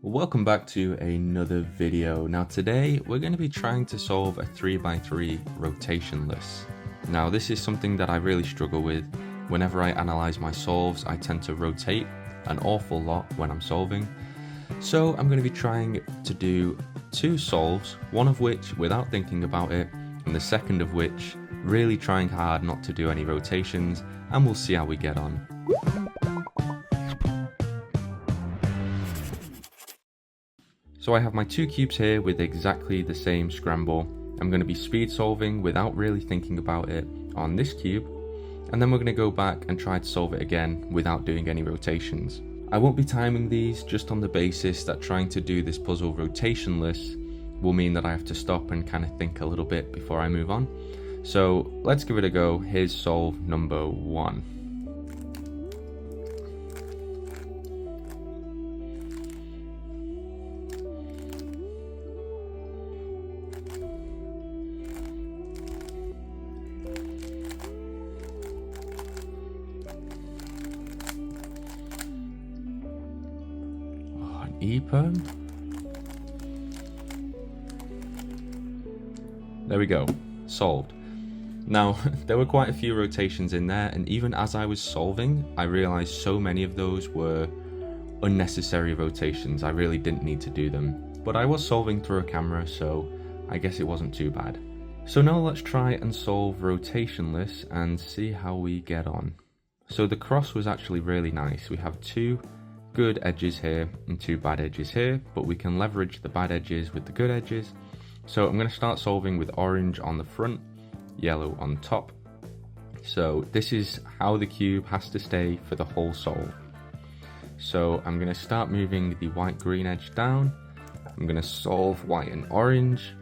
Welcome back to another video. Now today we're going to be trying to solve a 3x3 rotationless. Now this is something that I really struggle with. Whenever I analyze my solves, I tend to rotate an awful lot when I'm solving. So I'm going to be trying to do two solves, one of which without thinking about it, and the second of which really trying hard not to do any rotations, and we'll see how we get on. So I have my two cubes here with exactly the same scramble. I'm going to be speed solving without really thinking about it on this cube, and then we're going to go back and try to solve it again without doing any rotations. I won't be timing these, just on the basis that trying to do this puzzle rotationless will mean that I have to stop and kind of think a little bit before I move on. So let's give it a go. Here's solve number one. E-perm. There we go, solved. Now there were quite a few rotations in there, and even as I was solving I realized so many of those were unnecessary rotations. I really didn't need to do them, but I was solving through a camera, so I guess it wasn't too bad. So now let's try and solve rotationless and see how we get on. So the cross was actually really nice. We have two good edges here and two bad edges here, but we can leverage the bad edges with the good edges. So I'm going to start solving with orange on the front, yellow on top. So this is how the cube has to stay for the whole solve. So I'm going to start moving the white green edge down. I'm going to solve white and orange,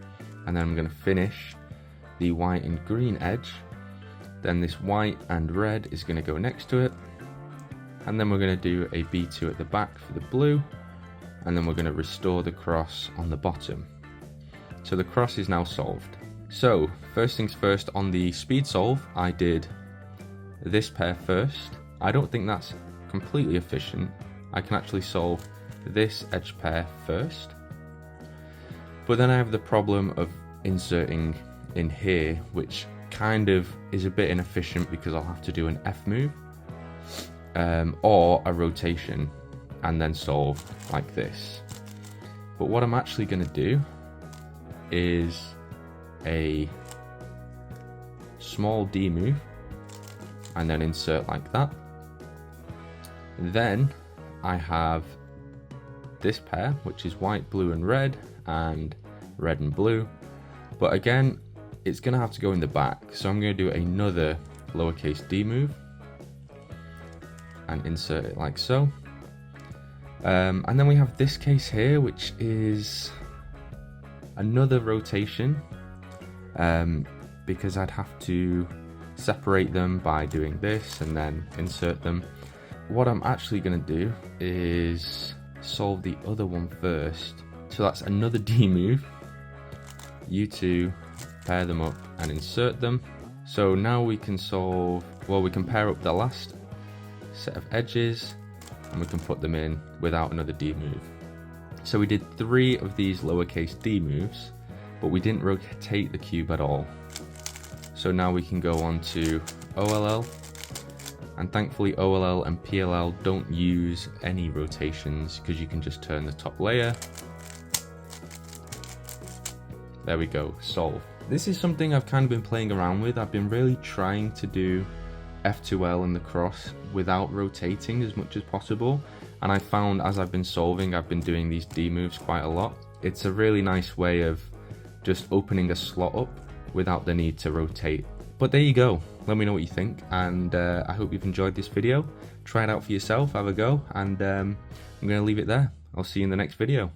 and then I'm going to finish the white and green edge. Then this white and red is going to go next to it. And then we're going to do a B2 at the back for the blue, and then we're going to restore the cross on the bottom. So the cross is now solved. So first things first, on the speed solve I did this pair first. I don't think that's completely efficient. I can actually solve this edge pair first, but then I have the problem of inserting in here, which kind of is a bit inefficient because I'll have to do an F move. Or a rotation and then solve like this. But what I'm actually going to do is a small D move and then insert like that. Then I have this pair, which is white, blue and red and blue, but again it's going to have to go in the back, so I'm going to do another lowercase d move and insert it like so. And then we have this case here, which is another rotation, because I'd have to separate them by doing this and then insert them. What I'm actually going to do is solve the other one first. So that's another D move. You two pair them up and insert them. So now we can solve, well, we can pair up the last set of edges and we can put them in without another D move. So we did 3 of these lowercase d moves, but we didn't rotate the cube at all. So now we can go on to OLL, and thankfully OLL and PLL don't use any rotations because you can just turn the top layer. There we go, solve. This is something I've kind of been playing around with. I've been really trying to do F2L in the cross without rotating as much as possible, and I found as I've been solving I've been doing these D moves quite a lot. It's a really nice way of just opening a slot up without the need to rotate. But there you go, let me know what you think, and I hope you've enjoyed this video. Try it out for yourself, have a go, and I'm going to leave it there. I'll see you in the next video.